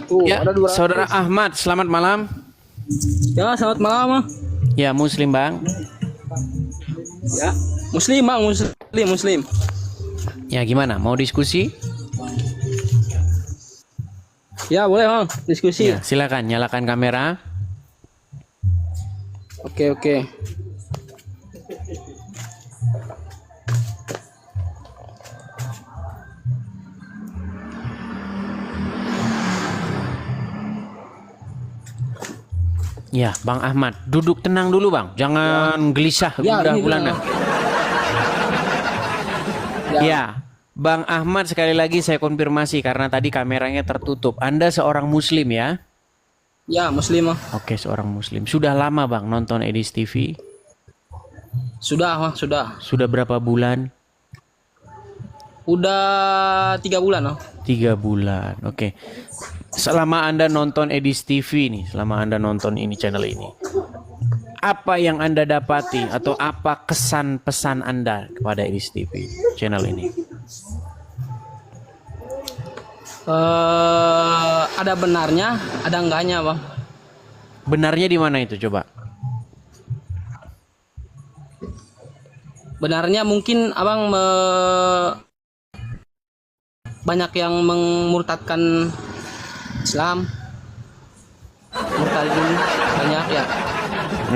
Tuh, Ya, ada 200. Saudara Ahmad, selamat malam. Ya, selamat malam, Bang. Ya, Muslim Bang. Ya, Muslim, Bang, Muslim. Ya, gimana? Mau diskusi? Ya, boleh, Bang. Diskusi. Ya, silakan nyalakan kamera. Oke. Ya, Bang Ahmad, duduk tenang dulu, Bang. Jangan gelisah Ya, gundah ini gulana. Ya. Ya, Bang Ahmad, sekali lagi saya konfirmasi karena tadi kameranya tertutup. Anda seorang Muslim ya? Ya, Muslim, Bang. Oke, seorang Muslim. Sudah lama, Bang, nonton Edis TV? Sudah, Bang, sudah. Sudah berapa bulan? Udah 3 bulan, Bang. 3 bulan. Oke. Selama Anda nonton Edis TV nih, selama Anda nonton ini channel ini, apa yang Anda dapati atau apa kesan pesan Anda kepada Edis TV channel ini? Ada benarnya, ada enggaknya, Bang. Benarnya di mana itu coba? Benarnya mungkin Abang banyak yang memurtadkan Islam. Murtadin banyak ya.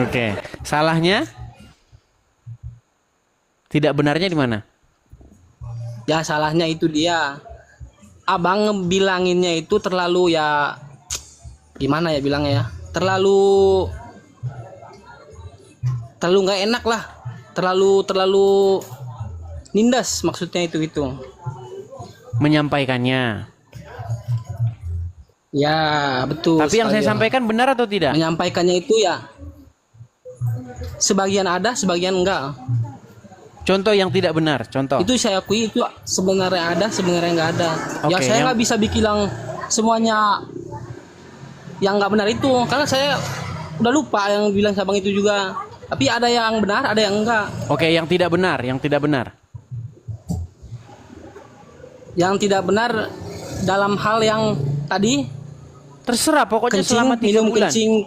Oke. Salahnya? Tidak benarnya di mana? Ya, salahnya itu dia. Abang ngebilanginnya itu terlalu ya, gimana ya bilangnya ya? Terlalu nggak enak lah. Terlalu nindas maksudnya itu. Menyampaikannya. Ya, betul. Tapi yang saya sampaikan benar atau tidak? Menyampaikannya itu ya sebagian ada, sebagian enggak. Contoh yang tidak benar, contoh. Itu saya akui itu sebenarnya ada, sebenarnya enggak ada. Ya, Oke, saya nggak bisa bilang semuanya yang nggak benar itu, karena saya udah lupa yang bilang sabang itu juga. Tapi ada yang benar, ada yang enggak. Oke, yang tidak benar, yang tidak benar. Yang tidak benar dalam hal yang tadi Terserah, pokoknya kencing, selama 3 minum bulan. minum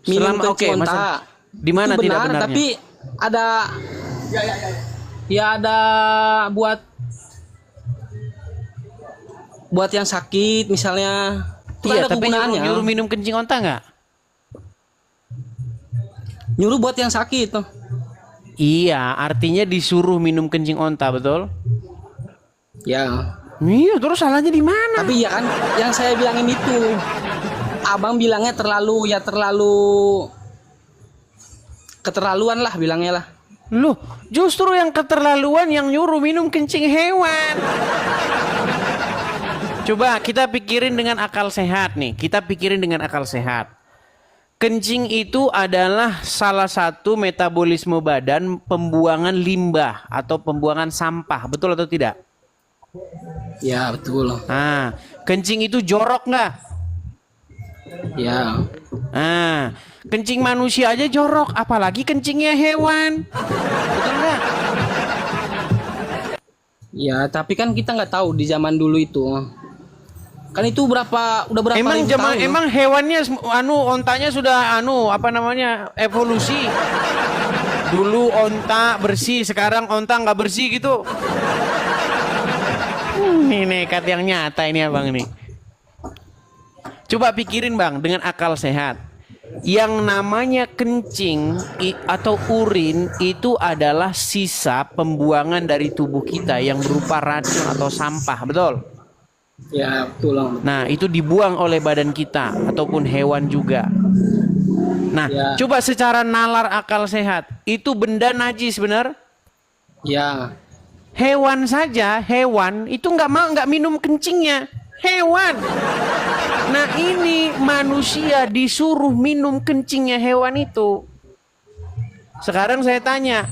Selama kencing oke, onta. masa di mana Itu tidak benar, benarnya? tapi ada ya ada buat yang sakit misalnya. Itu kan Iya, ada tapi kegunaannya. nyuruh minum kencing onta nggak? Nyuruh buat yang sakit tuh. Iya, artinya disuruh minum kencing onta, betul? Ya. Iya, terus salahnya di mana? Tapi ya kan yang saya bilangin itu. Abang bilangnya terlalu keterlaluan lah bilangnya lah. Loh, justru yang keterlaluan yang nyuruh minum kencing hewan. Coba kita pikirin dengan akal sehat nih. Kita pikirin dengan akal sehat. Kencing itu adalah salah satu metabolisme badan pembuangan limbah atau pembuangan sampah. Betul atau tidak? Ya, betul. Nah, kencing itu jorok nggak? Ya. Nah, kencing manusia aja jorok, apalagi kencingnya hewan. Betul nggak? Ya, tapi kan kita nggak tahu di zaman dulu itu. Kan itu udah berapa Emang ribu tahun, emang hewannya ontanya sudah evolusi. Dulu onta bersih, sekarang onta nggak bersih gitu. Ini nekat yang nyata ini abang nih. Coba pikirin bang dengan akal sehat. Yang namanya kencing atau urin itu adalah sisa pembuangan dari tubuh kita yang berupa racun atau sampah, betul? Ya, betul. Nah, itu dibuang oleh badan kita ataupun hewan juga. Nah, Ya. coba secara nalar akal sehat, itu benda najis benar? Ya. Hewan saja, hewan itu nggak minum kencingnya. Hewan. Nah, ini manusia disuruh minum kencingnya hewan itu. Sekarang saya tanya,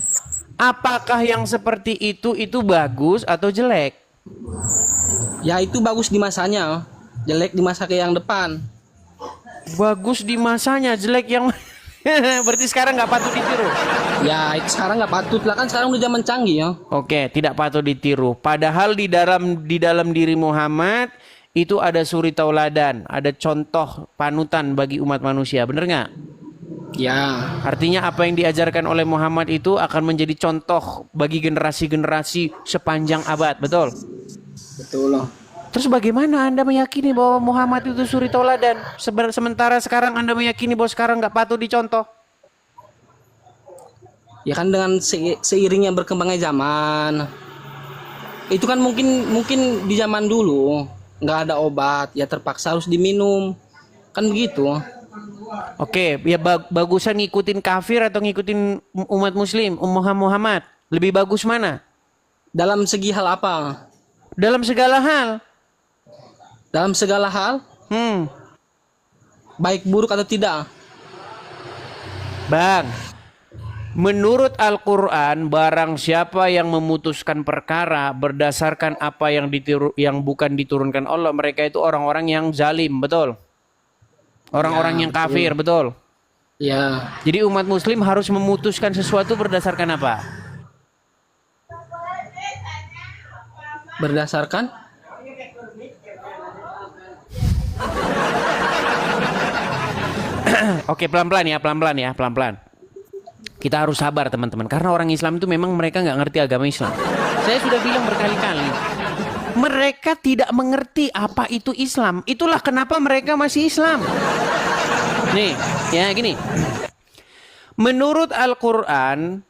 apakah yang seperti itu bagus atau jelek? Ya, itu bagus di masanya, jelek di masa ke yang depan. Bagus di masanya, jelek yang berarti sekarang nggak patut ditiru. Ya, itu sekarang nggak patut lah, kan sekarang udah zaman canggih ya. Oke, tidak patut ditiru. Padahal di dalam diri Muhammad itu ada suri tauladan, ada contoh panutan bagi umat manusia. Bener nggak? Ya, Artinya apa yang diajarkan oleh Muhammad itu akan menjadi contoh bagi generasi-generasi sepanjang abad. Betul? betul loh. Terus bagaimana Anda meyakini bahwa Muhammad itu suri tauladan? Sementara sekarang Anda meyakini bahwa sekarang nggak patut dicontoh. Ya kan dengan seiringnya berkembangnya zaman. Itu kan mungkin di zaman dulu nggak ada obat, ya terpaksa harus diminum. Kan begitu. Oke, ya bagusan ngikutin kafir atau ngikutin umat muslim, Muhammad? Lebih bagus mana? Dalam segi hal apa? Dalam segala hal. Dalam segala hal, baik buruk atau tidak. Bang, menurut Al-Quran, barang siapa yang memutuskan perkara berdasarkan apa yang bukan diturunkan Allah, mereka itu orang-orang yang zalim, betul? Orang-orang yang kafir, betul? Ya, Jadi umat muslim harus memutuskan sesuatu berdasarkan apa? berdasarkan Oke, pelan-pelan ya, pelan-pelan. Kita harus sabar teman-teman, karena orang Islam itu memang mereka nggak ngerti agama Islam. Saya sudah bilang berkali-kali, mereka tidak mengerti apa itu Islam. Itulah kenapa mereka masih Islam. Nih, ya gini. Menurut Al-Quran,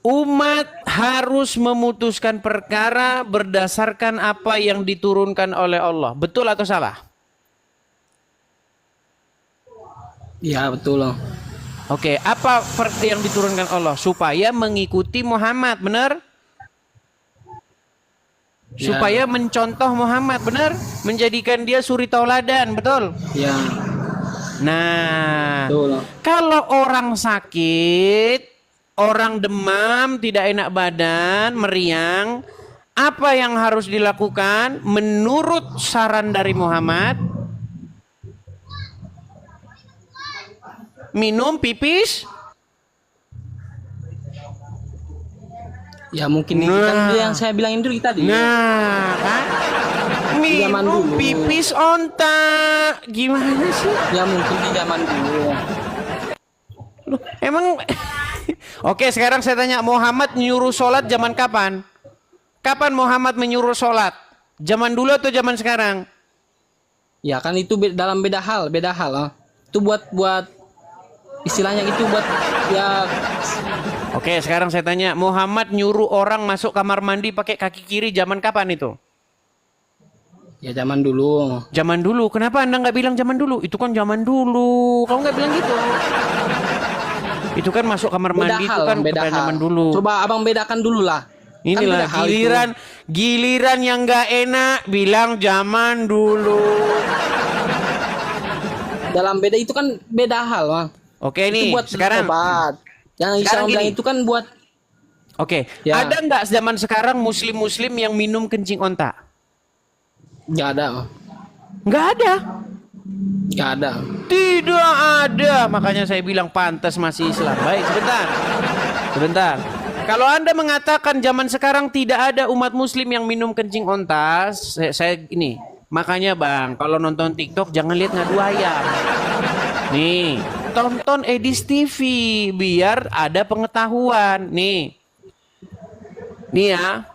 umat harus memutuskan perkara berdasarkan apa yang diturunkan oleh Allah. Betul atau salah? ya betul loh. Oke, apa yang diturunkan Allah? Supaya mengikuti Muhammad, benar? Supaya mencontoh Muhammad, benar? Menjadikan dia suri tauladan, betul? Ya, Nah, betul loh. kalau orang sakit, orang demam, tidak enak badan, meriang, apa yang harus dilakukan menurut saran dari Muhammad? Minum pipis. Ya mungkin itu kan yang saya bilangin dulu tadi. Nah, kan? Zaman Minum dulu. pipis onta. Gimana sih? Ya mungkin di zaman dulu. Loh, emang Oke, sekarang saya tanya, Muhammad nyuruh sholat zaman kapan? Kapan Muhammad menyuruh sholat? Zaman dulu atau zaman sekarang? Ya kan itu dalam beda hal ah. Itu buat istilahnya itu buat ya. Oke, sekarang saya tanya, Muhammad nyuruh orang masuk kamar mandi pakai kaki kiri zaman kapan itu? Ya zaman dulu. Zaman dulu. Kenapa Anda nggak bilang zaman dulu? Itu kan zaman dulu. Kamu nggak bilang gitu. Itu kan masuk kamar mandi itu kan bukan zaman dulu. Coba abang bedakan dulu lah. Inilah Kan beda hal giliran yang nggak enak bilang zaman dulu. dalam beda itu kan beda hal mah. Oke Itu nih, buat sekarang obat. Yang Islam bilang itu kan buat Oke, Ya. ada nggak zaman sekarang muslim-muslim yang minum kencing onta? nggak ada mah. Nggak ada. Nggak ada. Tidak ada. Makanya saya bilang pantas masih Islam. Baik, sebentar. Kalau Anda mengatakan zaman sekarang tidak ada umat muslim yang minum kencing onta, saya ini. Makanya Bang, kalau nonton TikTok jangan lihat ngadu ayam. Nih, tonton Edis TV biar ada pengetahuan. Nih ya.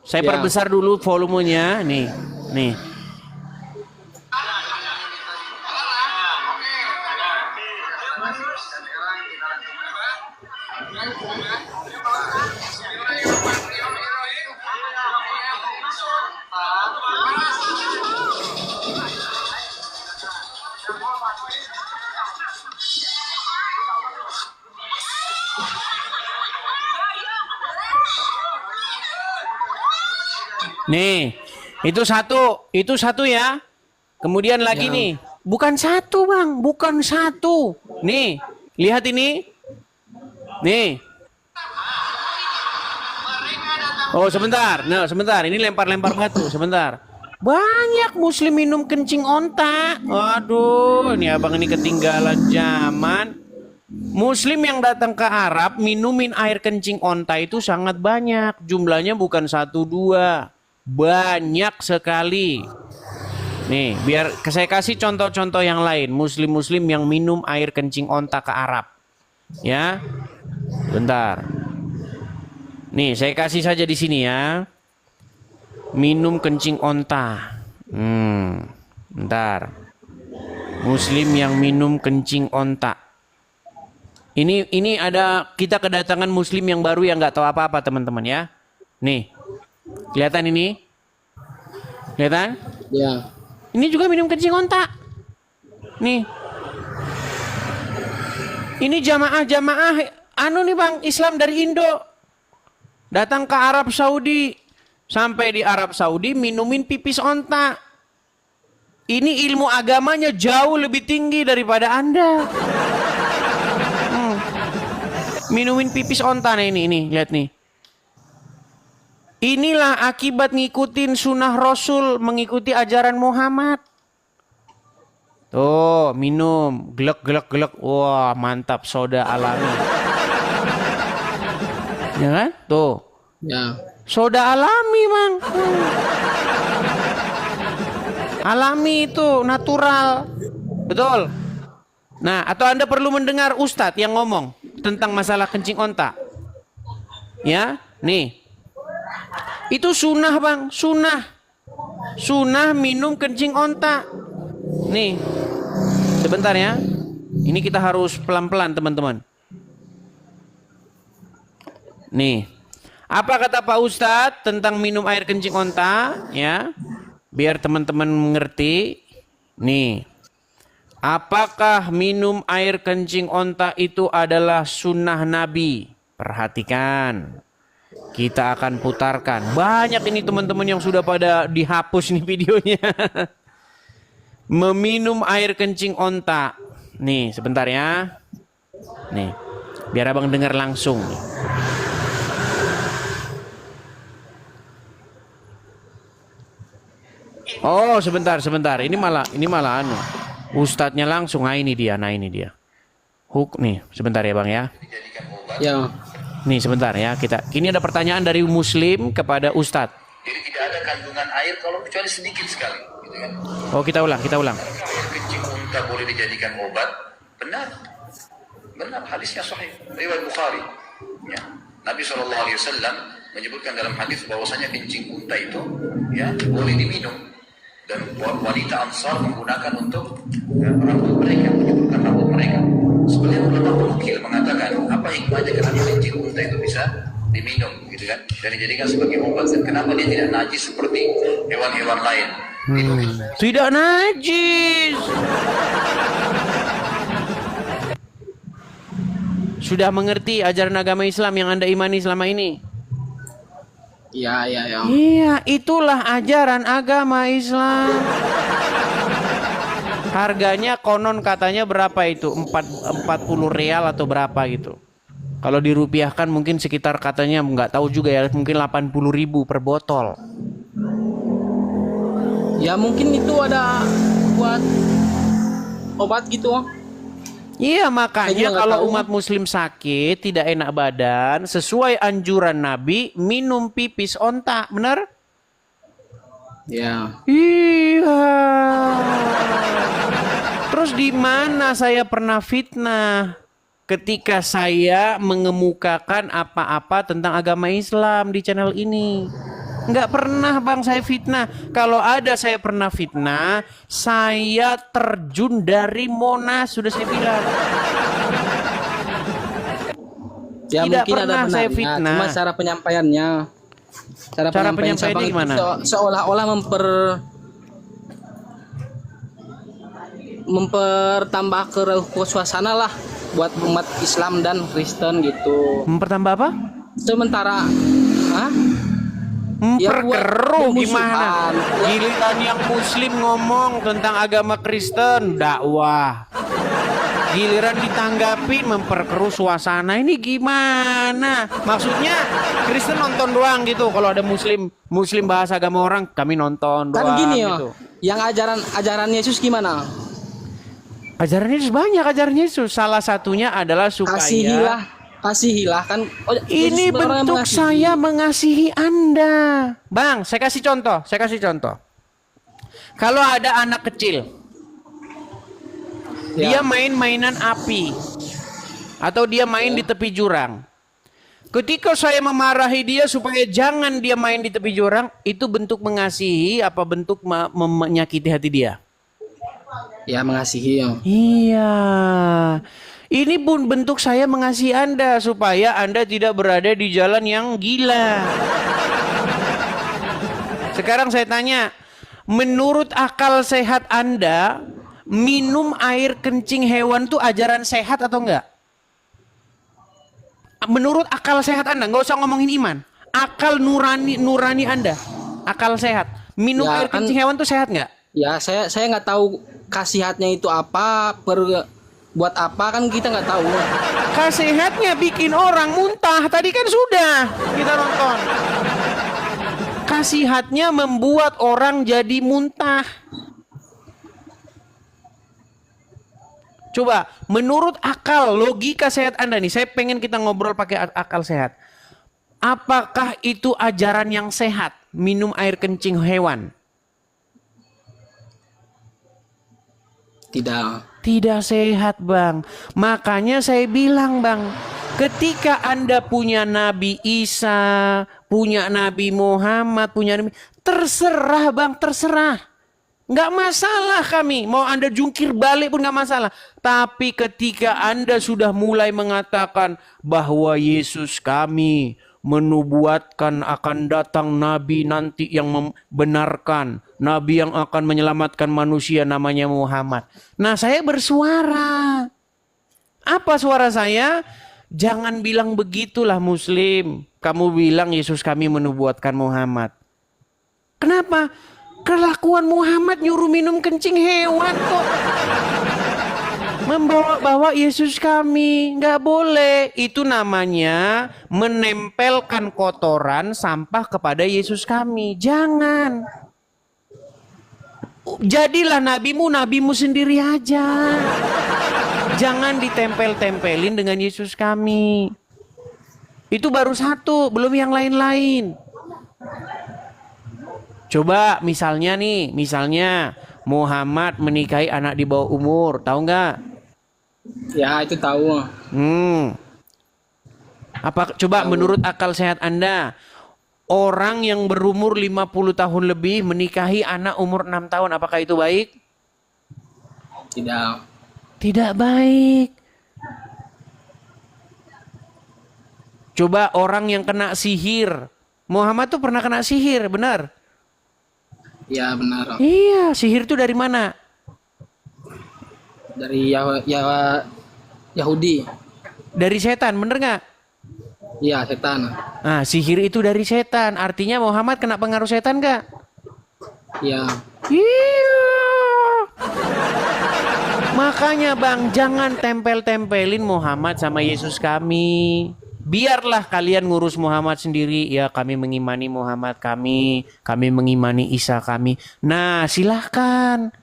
Saya Ya. perbesar dulu volumenya. Nih. Nih, itu satu ya. Kemudian lagi Ya. nih, bukan satu Bang, bukan satu. Nih, lihat ini. Nih. Oh sebentar, ini lempar-lempar batu, sebentar. Banyak muslim minum kencing onta. Aduh, ini abang ini ketinggalan zaman. Muslim yang datang ke Arab minumin air kencing onta itu sangat banyak. Jumlahnya bukan 1 2. Banyak sekali. Nih, biar saya kasih contoh-contoh yang lain. Muslim-muslim yang minum air kencing onta ke Arab. Ya. Bentar. Nih, saya kasih saja di sini ya. Minum kencing onta. Bentar. Muslim yang minum kencing onta. Ini ada, kita kedatangan muslim yang baru yang nggak tahu apa-apa teman-teman ya. Nih. Kelihatan ini? Kelihatan? Ya. Ini juga minum kencing onta. Nih. Ini jamaah-jamaah nih Bang, Islam dari Indo. Datang ke Arab Saudi. Sampai di Arab Saudi minumin pipis onta. Ini ilmu agamanya jauh lebih tinggi daripada Anda. Minumin pipis onta nih ini, lihat nih. Inilah akibat ngikutin sunnah Rasul, mengikuti ajaran Muhammad. Tuh, minum, gelek. Wah, mantap, soda alami. Ya kan? Tuh. Ya. Soda alami, Bang. Alami itu, natural. Betul. Nah, atau Anda perlu mendengar Ustadz yang ngomong tentang masalah kencing onta. Ya, nih. Itu sunnah Bang, sunnah. Sunnah minum kencing onta. Nih, sebentar ya. Ini kita harus pelan-pelan teman-teman. Nih, apa kata Pak Ustadz tentang minum air kencing onta? Ya, biar teman-teman mengerti. Nih, apakah minum air kencing onta itu adalah sunnah Nabi? Perhatikan. Kita akan putarkan. Banyak ini teman-teman yang sudah pada dihapus nih videonya. Meminum air kencing onta. Nih, sebentar ya. Nih, biar abang dengar langsung. Oh, sebentar. Ini malah anu. Ustadznya langsung. Nah, ini dia. Nih, sebentar ya, Bang ya. Ya. Nih sebentar ya, ini ada pertanyaan dari muslim kepada Ustadz. Jadi tidak ada kandungan air kalau kecuali sedikit sekali, gitu kan? Oh, kita ulang. Air kencing unta boleh dijadikan obat? Benar, hadisnya sahih, riwayat Bukhari. Ya. Nabi SAW menyebutkan dalam hadis bahwasanya kencing unta itu ya boleh diminum dan wanita Ansar menggunakan untuk rambut mereka, menyuburkan rambut mereka. Sebenarnya ulama penukil mengatakan apa hikmahnya kenapa kencing unta itu bisa diminum, gitu kan? Dan dijadikan sebagai obat. Dan kenapa dia tidak najis seperti hewan-hewan lain? Tidak najis. Sudah mengerti ajaran agama Islam yang Anda imani selama ini? Ya. Iya, itulah ajaran agama Islam. Harganya konon katanya berapa itu? 40 real atau berapa gitu. Kalau dirupiahkan mungkin sekitar katanya nggak tahu juga ya, mungkin 80.000 per botol. Ya mungkin itu ada buat obat gitu. Iya, makanya kalau tahu. umat muslim sakit, tidak enak badan, sesuai anjuran Nabi, minum pipis onta, benar? Ya. Iya. Terus di mana saya pernah fitnah ketika saya mengemukakan apa-apa tentang agama Islam di channel ini? Nggak pernah Bang saya fitnah. Kalau ada saya pernah fitnah, saya terjun dari Monas, sudah saya bilang. Ya Tidak mungkin ada pernah saya benarnya, fitnah. cuma cara penyampaiannya. Cara penyampaiannya Bang gimana? Seolah-olah mempertambah ke suasana lah buat umat Islam dan Kristen gitu. Mempertambah apa? Sementara Ya, memperkeruh buat gimana? permusuhan. Giliran yang muslim ngomong tentang agama Kristen, dakwah. Giliran ditanggapi memperkeruh suasana, ini gimana? Maksudnya Kristen nonton doang gitu. Kalau ada muslim bahas agama orang, kami nonton doang Kan gini gitu. Yang ajaran Yesus gimana? Ajaran Yesus banyak, ajaran Yesus. Salah satunya adalah supaya Kasihilah kan. ini Yesus orang yang bentuk mengasihi. saya mengasihi Anda. Bang, saya kasih contoh. Kalau ada anak kecil, dia Ya. main mainan api, atau dia main di tepi jurang. Ketika saya memarahi dia supaya jangan dia main di tepi jurang, itu bentuk mengasihi apa bentuk menyakiti hati dia? Ya, mengasihi. Ya. Iya. Ini pun bentuk saya mengasihi Anda supaya Anda tidak berada di jalan yang gila. Sekarang saya tanya, menurut akal sehat Anda, minum air kencing hewan itu ajaran sehat atau enggak? Menurut akal sehat Anda, nggak usah ngomongin iman. Akal nurani Anda, akal sehat. Minum Ya, air kan- kencing hewan itu sehat nggak? Ya, saya nggak tahu khasiatnya itu apa, buat apa kan kita nggak tahu. Khasiatnya bikin orang muntah. Tadi kan sudah kita nonton. Khasiatnya membuat orang jadi muntah. Coba, menurut akal, logika sehat Anda nih, saya pengen kita ngobrol pakai akal sehat. Apakah itu ajaran yang sehat, minum air kencing hewan? Tidak. Tidak sehat, Bang. Makanya saya bilang, Bang, ketika Anda punya Nabi Isa, punya Nabi Muhammad, punya Nabi, terserah, Bang, terserah. Nggak masalah kami. Mau Anda jungkir balik pun nggak masalah. Tapi ketika Anda sudah mulai mengatakan bahwa Yesus kami menubuatkan akan datang Nabi nanti yang membenarkan. Nabi yang akan menyelamatkan manusia namanya Muhammad. Nah, saya bersuara. Apa suara saya? Jangan bilang begitulah Muslim. Kamu bilang Yesus kami menubuatkan Muhammad. Kenapa? Kelakuan Muhammad nyuruh minum kencing hewan kok. Membawa-bawa Yesus kami. Nggak boleh. Itu namanya menempelkan kotoran sampah kepada Yesus kami. Jangan. Jadilah nabimu sendiri aja. Jangan ditempel-tempelin dengan Yesus kami. Itu baru satu, belum yang lain-lain. Coba misalnya Muhammad menikahi anak di bawah umur, tahu nggak? Ya, itu tahu. Apa coba menurut akal sehat Anda, orang yang berumur 50 tahun lebih menikahi anak umur 6 tahun, apakah itu baik? Tidak. Tidak baik. Coba orang yang kena sihir. Muhammad tuh pernah kena sihir, benar? Ya, benar. Iya, sihir itu dari mana? Dari Yahudi. Dari setan, bener nggak? Iya, setan. Nah, sihir itu dari setan. Artinya Muhammad kena pengaruh setan nggak? Ya. Iya. Makanya Bang, jangan tempel-tempelin Muhammad sama Yesus kami. Biarlah kalian ngurus Muhammad sendiri. Ya, kami mengimani Muhammad kami mengimani Isa kami. Nah, silahkan.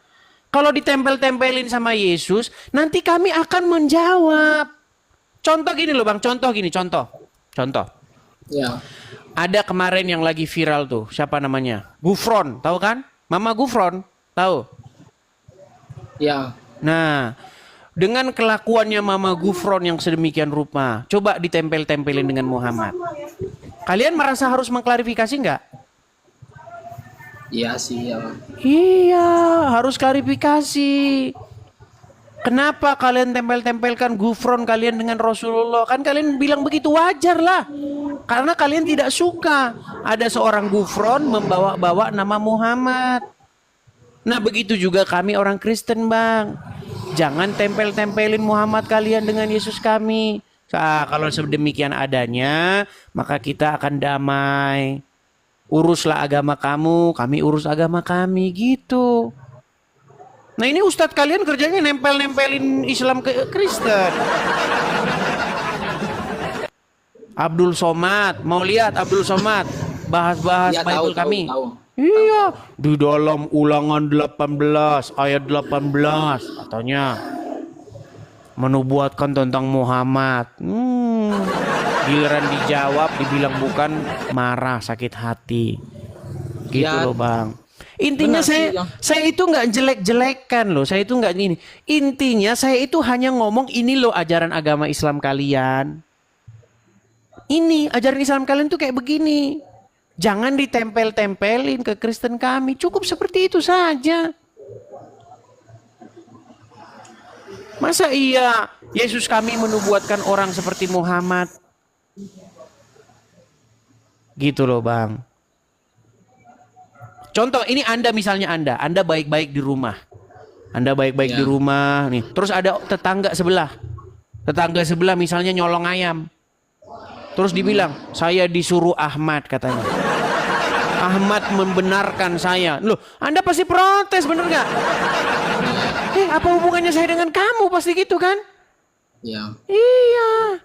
Kalau ditempel-tempelin sama Yesus, nanti kami akan menjawab. Contoh gini loh Bang, contoh. Ya. Ada kemarin yang lagi viral tuh, siapa namanya? Gufron, tahu kan? Mama Gufron, tahu? Ya. Nah, dengan kelakuannya Mama Gufron yang sedemikian rupa, coba ditempel-tempelin dengan Muhammad. Kalian merasa harus mengklarifikasi nggak? Iya sih, ya. Iya, harus klarifikasi. Kenapa kalian tempel-tempelkan Gufron kalian dengan Rasulullah? Kan kalian bilang begitu, wajar lah. Karena kalian tidak suka ada seorang Gufron membawa-bawa nama Muhammad. Nah, begitu juga kami orang Kristen, Bang. Jangan tempel-tempelin Muhammad kalian dengan Yesus kami. Nah, kalau sedemikian adanya, maka kita akan damai. Uruslah agama kamu, kami urus agama kami, gitu. Nah, ini ustadz kalian kerjanya nempel-nempelin Islam ke Kristen. Abdul Somad, mau lihat Abdul Somad bahas-bahas Ya, Bible kami. tahu. Iya, di dalam Ulangan 18 ayat 18 katanya menubuatkan tentang Muhammad. Giliran dijawab dibilang bukan, marah, sakit hati. Gitu Ya. loh Bang. Intinya Benar sih, ya. saya itu nggak jelek-jelekan loh. Saya itu nggak ini. Intinya saya itu hanya ngomong ini loh ajaran agama Islam kalian. Ini ajaran Islam kalian tuh kayak begini. Jangan ditempel-tempelin ke Kristen kami. Cukup seperti itu saja. Masa iya Yesus kami menubuatkan orang seperti Muhammad? Gitu loh bang. Contoh ini Anda misalnya Anda baik-baik di rumah. Anda baik-baik Ya. di rumah nih. Terus ada tetangga sebelah. Tetangga sebelah misalnya nyolong ayam. Terus dibilang, saya disuruh Ahmad katanya. Ahmad membenarkan saya. Loh, Anda pasti protes, bener nggak? Apa hubungannya saya dengan kamu? Pasti gitu kan? Ya. Iya.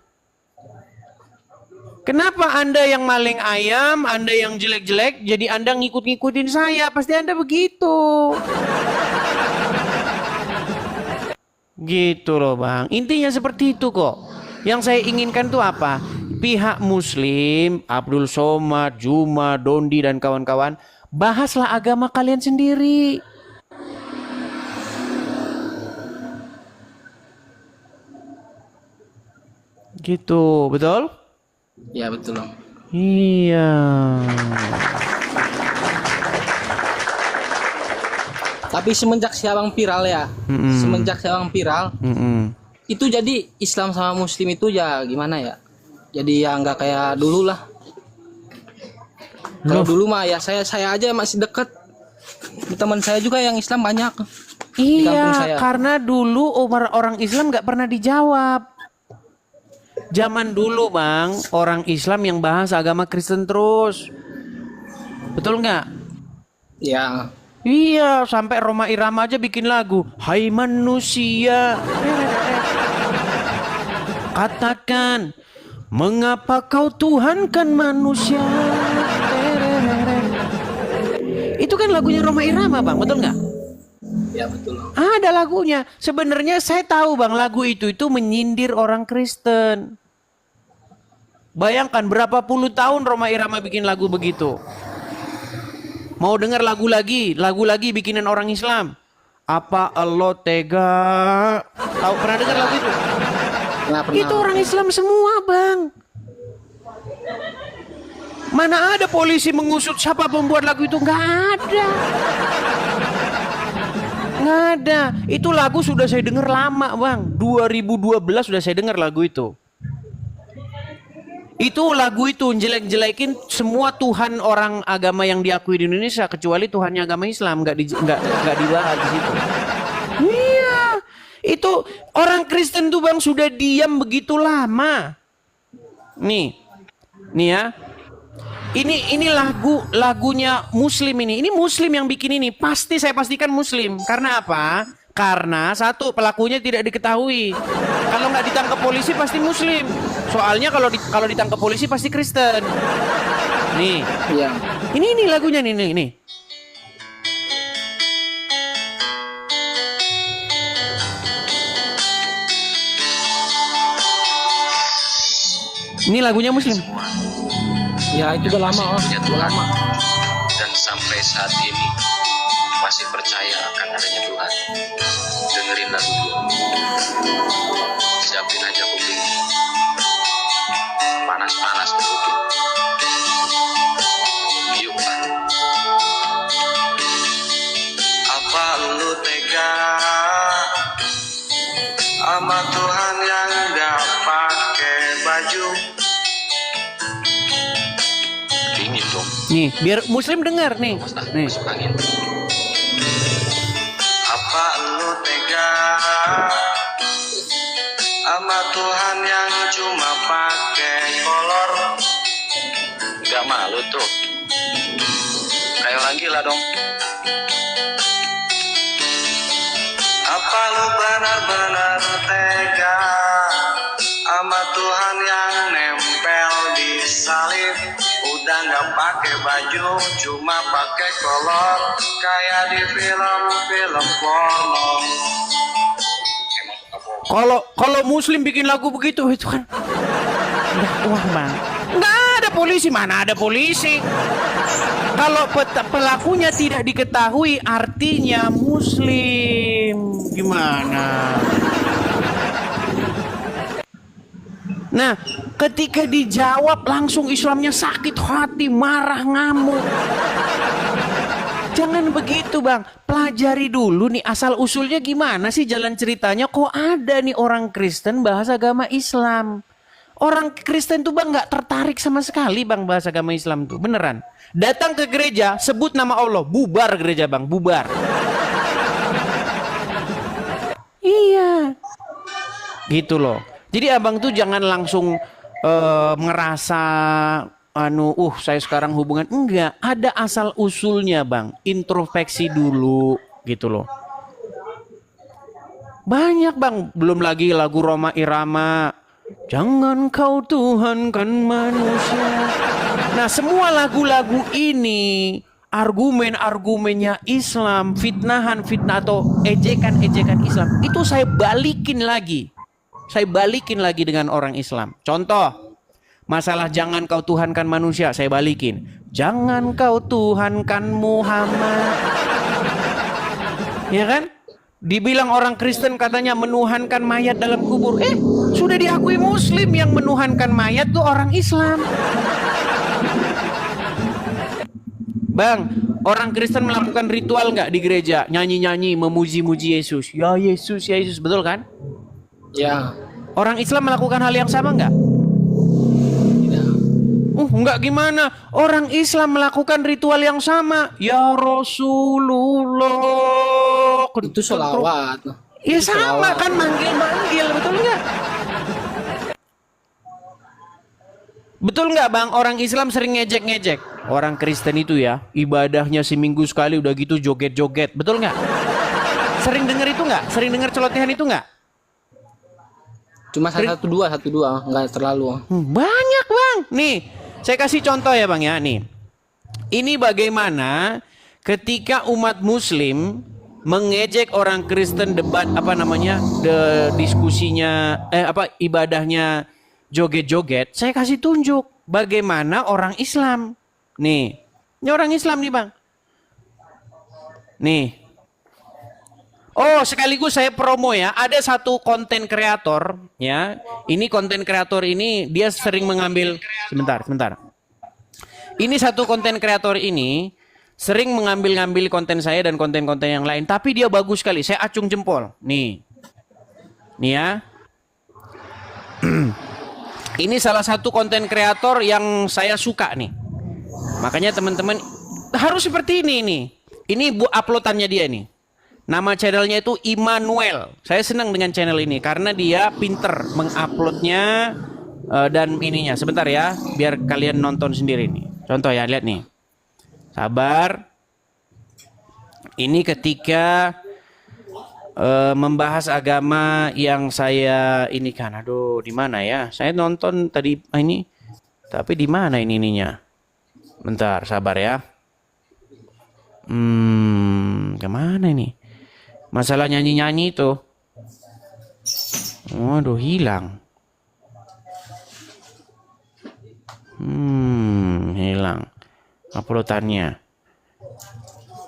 Kenapa Anda yang maling ayam, Anda yang jelek-jelek, jadi Anda ngikut-ngikutin saya? Pasti Anda begitu. Gitu loh bang. Intinya seperti itu kok. Yang saya inginkan tuh apa? Pihak Muslim, Abdul Somad, Juma, Dondi, dan kawan-kawan, bahaslah agama kalian sendiri. Gitu, betul? Ya betul. Iya. Tapi semenjak Siabang viral ya, semenjak Siabang viral, itu jadi Islam sama Muslim itu ya gimana ya? Jadi ya nggak kayak dulu lah. Kalau dulu mah ya saya aja masih deket. Teman saya juga yang Islam banyak. Di kampung saya. Iya, karena dulu orang Islam nggak pernah dijawab. Zaman dulu bang, orang Islam yang bahas agama Kristen terus. Betul nggak? Ya. Iya, sampai Roma Irama aja bikin lagu. Hai manusia, katakan, mengapa kau tuhankan manusia? Itu kan lagunya Roma Irama bang, betul nggak? Ya betul. Ada lagunya. Sebenarnya saya tahu bang, lagu itu menyindir orang Kristen. Bayangkan berapa puluh tahun Roma Irama bikin lagu begitu. Mau dengar lagu lagi bikinan orang Islam. Apa Allah tega? Tahu pernah dengar lagu itu? Nggak pernah. Itu orang Islam semua bang. Mana ada polisi mengusut siapa pembuat lagu itu? Nggak ada. Nggak ada. Itu lagu sudah saya dengar lama bang. 2012 sudah saya dengar lagu itu. Itu lagu itu jelek-jelekin semua Tuhan orang agama yang diakui di Indonesia kecuali Tuhannya agama Islam nggak dibahas di situ. Iya, itu orang Kristen tuh bang sudah diam begitu lama. Nih ya. Ini lagunya Muslim ini. Ini Muslim yang bikin ini. Pasti saya pastikan Muslim. Karena apa? Karena satu, pelakunya tidak diketahui. Kalau nggak ditangkap polisi pasti Muslim. Soalnya kalau ditangkap polisi pasti Kristen. Nih. Iya. Ini lagunya nih. Ini lagunya Muslim. Ya itu udah lama, punya udah Tuhan lama. dan sampai saat ini masih percaya akan adanya Tuhan. Dengerin lagu gue, siapin aja kuping, panas-panas kuping. Yuk lah. Apa lu tega sama Tuhan yang gak pakai baju? Dingin dong. Nih, biar Muslim dengar nih. Nih. Masuk angin. Apa lu tega sama Tuhan yang cuma pakai kolor? Gak malu tuh. Kayak orang gila dong. Apa lu benar-benar tega sama Tuhan yang nempel di salib? Udah gak pakai baju, cuma pakai kolor, kayak di film-film porno. Kalau Muslim bikin lagu begitu itu kan dakwah bang. Nggak ada polisi polisi, mana ada polisi. Kalau pelakunya tidak diketahui artinya muslim. Gimana? Nah, ketika dijawab langsung Islamnya sakit hati, marah, ngamuk. Jangan begitu bang, pelajari dulu nih asal usulnya gimana sih jalan ceritanya. Kok ada nih orang Kristen bahas agama Islam. Orang Kristen tuh bang gak tertarik sama sekali bang bahas agama Islam tuh, beneran. Datang ke gereja, sebut nama Allah, bubar gereja bang, bubar. Iya, gitu loh. Jadi abang tuh jangan langsung ngerasa saya sekarang hubungan. Enggak, ada asal usulnya bang. Introspeksi dulu gitu loh. Banyak bang, belum lagi lagu Roma Irama. Jangan kau tuhankan manusia. Nah semua lagu-lagu ini argumen-argumennya Islam, fitnah atau ejekan-ejekan Islam itu saya balikin lagi. Saya balikin lagi dengan orang Islam. Contoh, masalah jangan kau tuhankan manusia, saya balikin. Jangan kau tuhankan Muhammad. Ya kan? Dibilang orang Kristen katanya menuhankan mayat dalam kubur. Sudah diakui Muslim yang menuhankan mayat tuh orang Islam. Bang, orang Kristen melakukan ritual nggak di gereja? Nyanyi-nyanyi, memuji-muji Yesus. Ya Yesus, ya Yesus, betul kan? Ya. Orang Islam melakukan hal yang sama nggak? Tidak. Enggak gimana? Orang Islam melakukan ritual yang sama. Ya Rasulullah. Itu sholawat. Ya Itu sama sholawat. kan, manggil-manggil, betul nggak? Betul nggak bang? Orang Islam sering ngejek-ngejek. Orang Kristen itu ya, ibadahnya seminggu sekali udah gitu joget-joget. Betul nggak? Sering denger itu nggak? Sering denger celotehan itu nggak? Cuma satu dua, nggak terlalu. Banyak bang. Nih, saya kasih contoh ya bang ya. Nih, ini bagaimana ketika umat Muslim mengejek orang Kristen debat diskusinya ibadahnya joget-joget. Saya kasih tunjuk bagaimana orang Islam. Nih, ini orang Islam nih bang. Nih. Oh, sekaligus saya promo ya. Ada satu konten kreator ya. Ini konten kreator ini dia sering mengambil sebentar. Ini satu konten kreator ini sering mengambil konten saya dan konten-konten yang lain, tapi dia bagus sekali. Saya acung jempol. Nih. Nih ya. Ini salah satu konten kreator yang saya suka nih. Makanya teman-teman harus seperti ini nih. Ini uploadannya dia nih. Nama channelnya itu Immanuel. Saya senang dengan channel ini karena dia pinter menguploadnya dan ininya. Sebentar ya, biar kalian nonton sendiri nih. Contoh ya, lihat nih. Sabar. Ini ketika membahas agama yang saya ini kan. Aduh, di mana ya? Saya nonton tadi ini. Tapi di mana ininya? Bentar, sabar ya. Kemana ini? Masalah nyanyi-nyanyi itu. Waduh, hilang. Hilang uploadannya.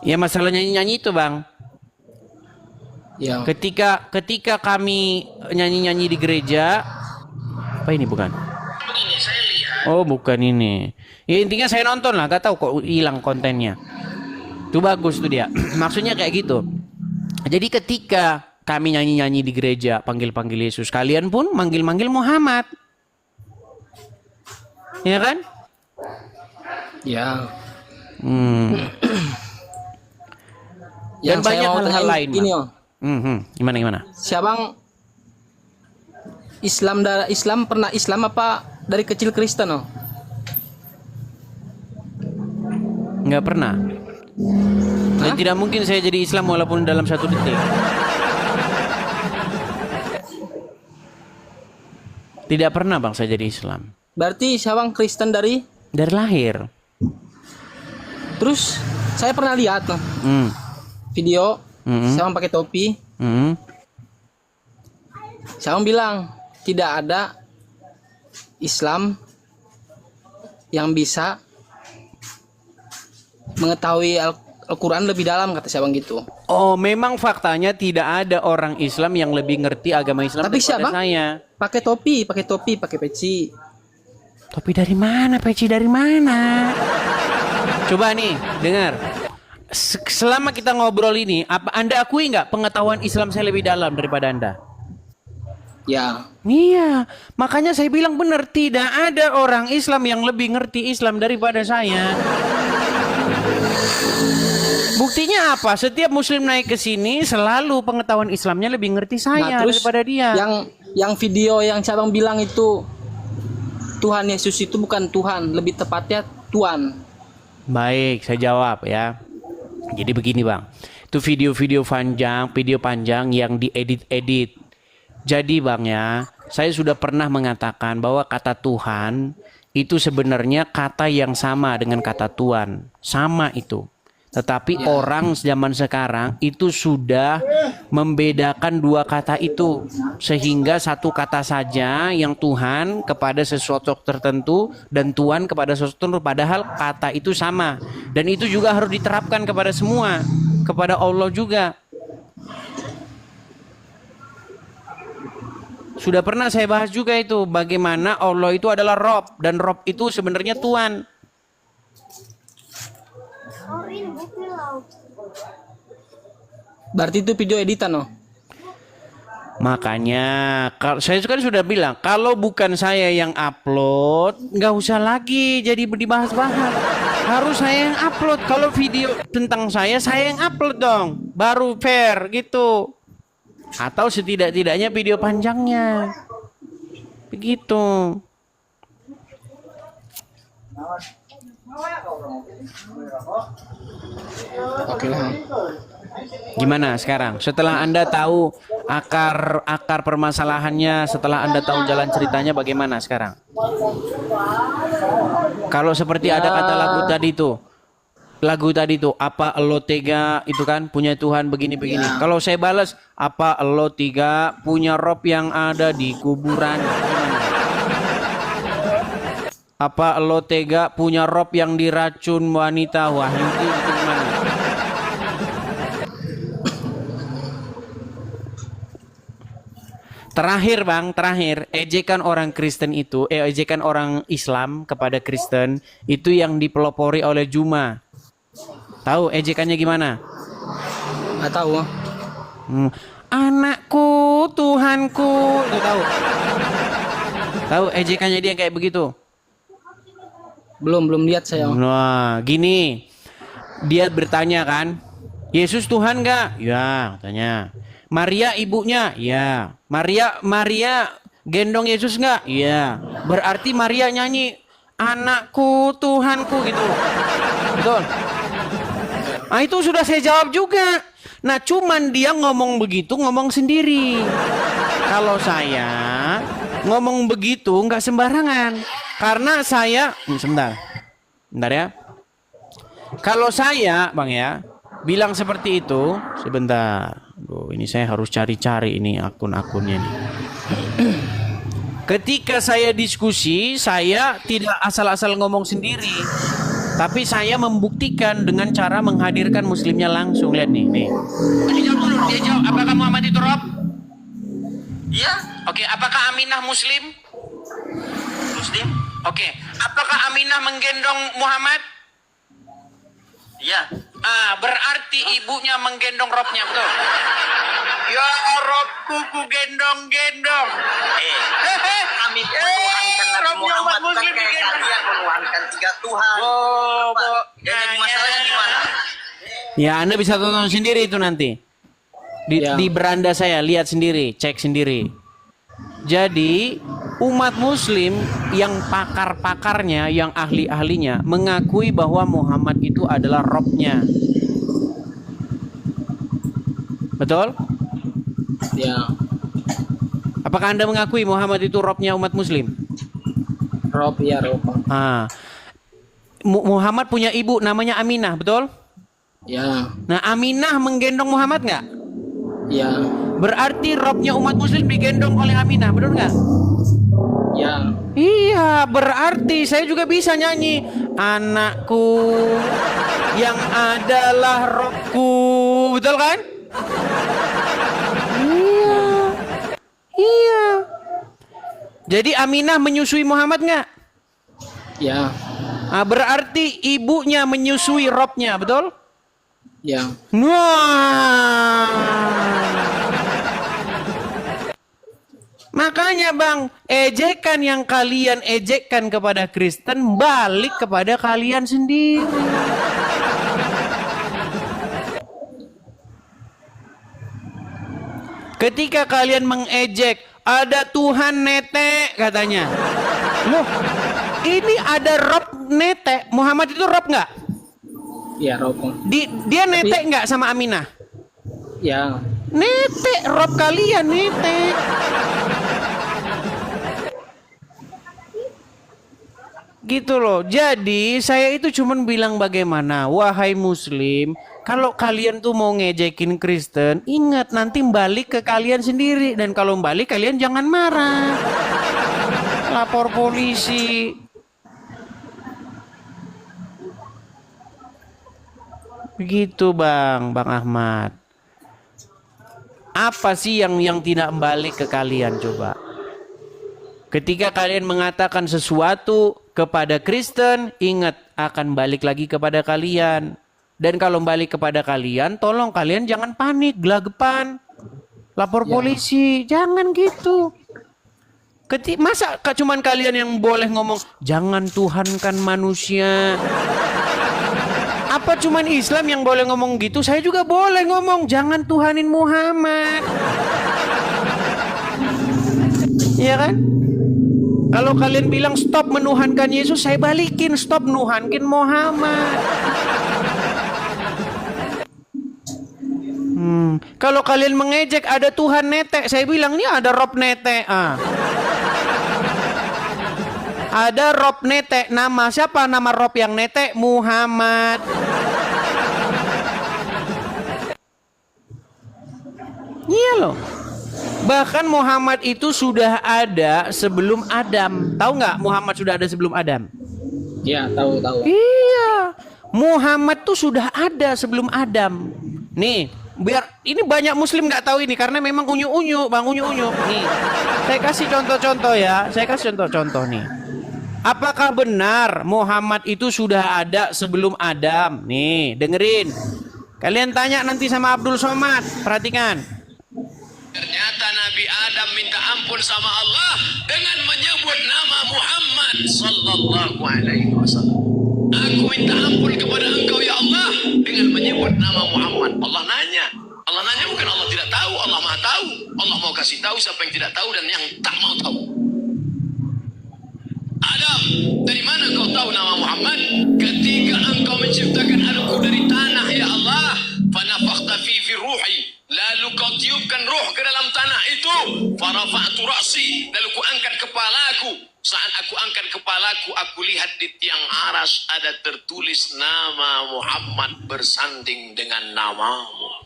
Ya masalah nyanyi-nyanyi itu bang. Ya. Ketika kami nyanyi-nyanyi di gereja. Apa ini bukan? Oh bukan ini. Ya intinya saya nonton lah. Gak tahu kok hilang kontennya. Itu bagus tuh dia. Maksudnya kayak gitu. Jadi ketika kami nyanyi-nyanyi di gereja, panggil-panggil Yesus, kalian pun manggil-manggil Muhammad. Ya kan? Ya. Dan banyak hal-hal lain. Gini, oh. Gimana? Siabang Islam pernah Islam apa dari kecil Kristen oh? Nggak pernah. Dan tidak mungkin saya jadi Islam walaupun dalam 1 detik. Tidak pernah bang saya jadi Islam. Berarti siabang Kristen dari lahir. Terus saya pernah lihat no, video siabang pakai topi. Siabang bilang tidak ada Islam yang bisa mengetahui Al-Quran lebih dalam, kata si abang gitu. Oh, memang faktanya tidak ada orang Islam yang lebih ngerti agama Islam Tapi daripada siapa? saya. Pakai topi, pakai peci. Topi dari mana? Peci dari mana? Coba nih, dengar. Selama kita ngobrol ini, apa Anda akui nggak pengetahuan Islam saya lebih dalam daripada Anda? Ya, Iya, makanya saya bilang benar, tidak ada orang Islam yang lebih ngerti Islam daripada saya. Buktinya apa? Setiap Muslim naik ke sini selalu pengetahuan Islamnya lebih ngerti saya daripada dia. Yang video yang cabang bilang itu Tuhan Yesus itu bukan Tuhan, lebih tepatnya Tuan. Baik, saya jawab ya. Jadi begini bang, itu video panjang yang diedit. Jadi bang ya, saya sudah pernah mengatakan bahwa kata Tuhan itu sebenarnya kata yang sama dengan kata Tuhan, sama itu. Tetapi orang zaman sekarang itu sudah membedakan dua kata itu. Sehingga satu kata saja yang Tuhan kepada sesuatu tertentu dan Tuhan kepada sesuatu tertentu. Padahal kata itu sama. Dan itu juga harus diterapkan kepada semua. Kepada Allah juga. Sudah pernah saya bahas juga itu. Bagaimana Allah itu adalah Rob. Dan Rob itu sebenarnya Tuhan. Berarti itu video editan, no? Makanya saya kan sudah bilang, kalau bukan saya yang upload, nggak usah lagi jadi dibahas-bahas. Harus saya yang upload. Kalau video tentang saya yang upload dong, baru fair gitu. Atau setidak-tidaknya video panjangnya, begitu. Oke lah. Gimana sekarang? Setelah Anda tahu akar permasalahannya, setelah Anda tahu jalan ceritanya, bagaimana sekarang? Kalau seperti ada kata lagu tadi itu, apa lo tega itu kan punya Tuhan begini-begini. Kalau saya balas, apa lo tega punya Rob yang ada di kuburan? Apa lo tega punya Rob yang diracun wanita? Wah, itu gimana? Terakhir, ejekan orang Kristen itu, ejekan orang Islam kepada Kristen itu yang dipelopori oleh Juma. Tahu ejekannya gimana? Nggak tahu. Anakku, Tuhanku, itu tahu? Tahu ejekannya dia kayak begitu? Belum lihat saya. Nah, gini, dia bertanya kan, Yesus Tuhan nggak? Ya, katanya. Maria ibunya? Ya. Maria gendong Yesus nggak? Ya. Berarti Maria nyanyi, anakku, Tuhanku gitu. Betul? Nah, itu sudah saya jawab juga. Nah, cuman dia ngomong begitu, ngomong sendiri. Kalau saya ngomong begitu nggak sembarangan. Karena saya, sebentar ya. Kalau saya, Bang ya, bilang seperti itu, sebentar. Aduh, ini saya harus cari-cari ini akun-akunnya nih. Ketika saya diskusi, saya tidak asal-asal ngomong sendiri. Tapi saya membuktikan dengan cara menghadirkan muslimnya langsung. Lihat nih. Dijawab dulu, dia jawab, apakah Muhammad itu Rob? Iya. Oke, apakah Aminah muslim? Muslim? Oke, apakah Aminah menggendong Muhammad? Ya. Berarti ibunya menggendong Robnya, betul? Ya Robku ku gendong-gendong. Kami menuhankan Nabi Muhammad, bukan kayak kalian menuhankan tiga Tuhan. Jadi masalahnya gimana? Ya, Anda bisa tonton sendiri itu nanti. Di beranda saya, lihat sendiri, cek sendiri. Jadi umat muslim yang pakar-pakarnya, yang ahli-ahlinya mengakui bahwa Muhammad itu adalah Robnya. Betul? Ya. Apakah Anda mengakui Muhammad itu Robnya umat muslim? Rob. Muhammad punya ibu namanya Aminah, betul? Ya. Nah, Aminah menggendong Muhammad nggak? Ya. Berarti Robnya umat muslim digendong oleh Aminah, betul nggak? Ya. Iya, berarti saya juga bisa nyanyi. Anakku yang adalah rohku. Betul kan? Iya. Iya. Jadi Aminah menyusui Muhammad nggak? Ya. Nah, berarti ibunya menyusui robnya, betul? Ya. Wah. Makanya bang, ejekan yang kalian ejekkan kepada Kristen balik kepada kalian sendiri. Ketika kalian mengejek, ada Tuhan netek katanya. Loh, ini ada Rob netek. Muhammad itu Rob nggak? Ya, Rob. Dia netek nggak sama Aminah? Ya. Netek, Rob kalian netek. Gitu loh. Jadi saya itu cuman bilang bagaimana, wahai muslim, kalau kalian tuh mau ngejekin Kristen, ingat nanti balik ke kalian sendiri. Dan kalau balik kalian jangan marah. Lapor polisi. Begitu Bang Ahmad. Apa sih yang tidak balik ke kalian coba? Ketika kalian mengatakan sesuatu kepada Kristen, ingat akan balik lagi kepada kalian. Dan kalau balik kepada kalian, tolong kalian jangan panik, gelagapan. Lapor polisi, jangan gitu. Masa cuman kalian yang boleh ngomong, jangan tuhankan manusia. Apa cuman Islam yang boleh ngomong gitu? Saya juga boleh ngomong, jangan tuhanin Muhammad. Iya kan? Kalau kalian bilang stop menuhankan Yesus, saya balikin stop menuhankan Muhammad. Kalau kalian mengejek ada Tuhan netek, saya bilang ini ada Rob netek. Ada Rob netek, nama siapa nama Rob yang netek? Muhammad. Iya loh. Bahkan Muhammad itu sudah ada sebelum Adam. Tahu nggak Muhammad sudah ada sebelum Adam? Ya, tahu. Iya. Muhammad tuh sudah ada sebelum Adam. Nih, biar ini banyak muslim nggak tahu ini karena memang unyu-unyu, Bang unyu-unyu. Nih, saya kasih contoh-contoh ya. Saya kasih contoh-contoh nih. Apakah benar Muhammad itu sudah ada sebelum Adam? Nih, dengerin. Kalian tanya nanti sama Abdul Somad. Perhatikan. Ternyata Nabi Adam minta ampun sama Allah dengan menyebut nama Muhammad sallallahu alaihi wasallam. Aku minta ampun kepada engkau ya Allah dengan menyebut nama Muhammad. Allah nanya bukan Allah tidak tahu, Allah Maha tahu. Allah mau kasih tahu siapa yang tidak tahu dan yang tak mau tahu. Adam, dari mana kau tahu nama Muhammad? Ketika engkau menciptakan aku dari tanah ya Allah, fanafakhta fi ruhi. Lalu kau tiupkan roh ke dalam tanah itu. Farafa'tu ra'si. Lalu ku angkat kepalaku. Saat aku angkat kepalaku, aku lihat di tiang aras ada tertulis nama Muhammad bersanding dengan namamu.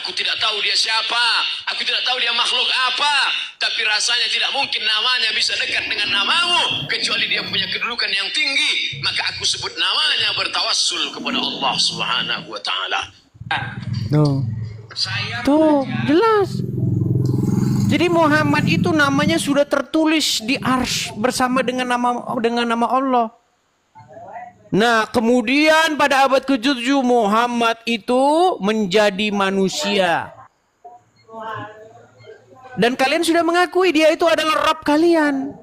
Aku tidak tahu dia siapa. Aku tidak tahu dia makhluk apa. Tapi rasanya tidak mungkin namanya bisa dekat dengan namamu. Kecuali dia punya kedudukan yang tinggi. Maka aku sebut namanya bertawassul kepada Allah Subhanahu wa ta'ala. Tuh, jelas. Jadi Muhammad itu namanya sudah tertulis di arsy bersama dengan nama Allah. Nah, kemudian pada abad ke-7 Muhammad itu menjadi manusia. Dan kalian sudah mengakui dia itu adalah Rabb kalian.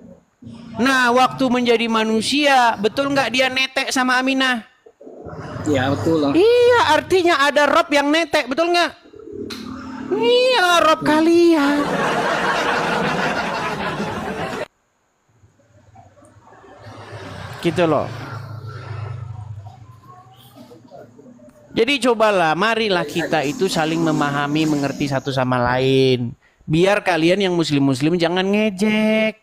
Nah, waktu menjadi manusia, betul nggak dia netek sama Aminah? Ya, betul. Iya, artinya ada Rabb yang netek, betul nggak? Iya, Rabb kalian. Gitu loh. Jadi cobalah, marilah kita itu saling memahami, mengerti satu sama lain. Biar kalian yang muslim-muslim jangan ngejek.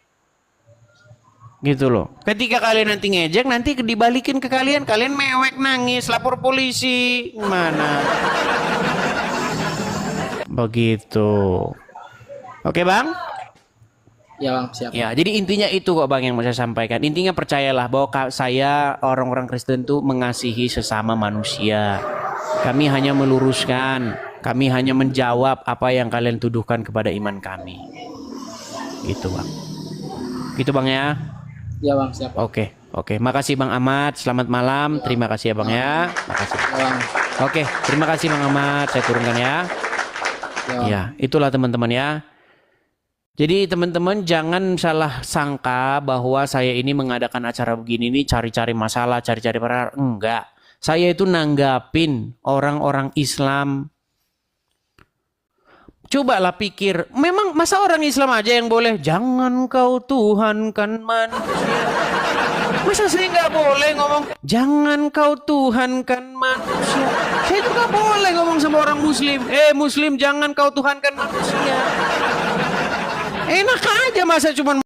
Gitu loh. Ketika kalian nanti ngejek, nanti dibalikin ke kalian. Kalian mewek nangis, lapor polisi. Mana? Begitu. Oke Bang? Ya bang, siap. Ya, jadi intinya itu kok bang yang mau saya sampaikan. Intinya percayalah bahwa saya orang-orang Kristen tuh mengasihi sesama manusia. Kami hanya meluruskan, kami hanya menjawab apa yang kalian tuduhkan kepada iman kami. Gitu bang. Gitu bang ya. Ya bang, siap. Oke. Makasih bang Ahmad. Selamat malam. Terima kasih ya bang ya. Makasih. Ya bang. Oke, terima kasih bang Ahmad. Saya turunkan ya. Ya, bang. Ya, itulah teman-teman ya. Jadi teman-teman jangan salah sangka bahwa saya ini mengadakan acara begini nih cari-cari masalah, cari-cari perkara. Enggak. Saya itu nanggapin orang-orang Islam. Cobalah pikir, memang masa orang Islam aja yang boleh? Jangan kau Tuhankan manusia. Masa saya nggak boleh ngomong, jangan kau Tuhankan manusia. Saya juga boleh ngomong sama orang Muslim. Muslim jangan kau Tuhankan manusia. Enak aja masa cuman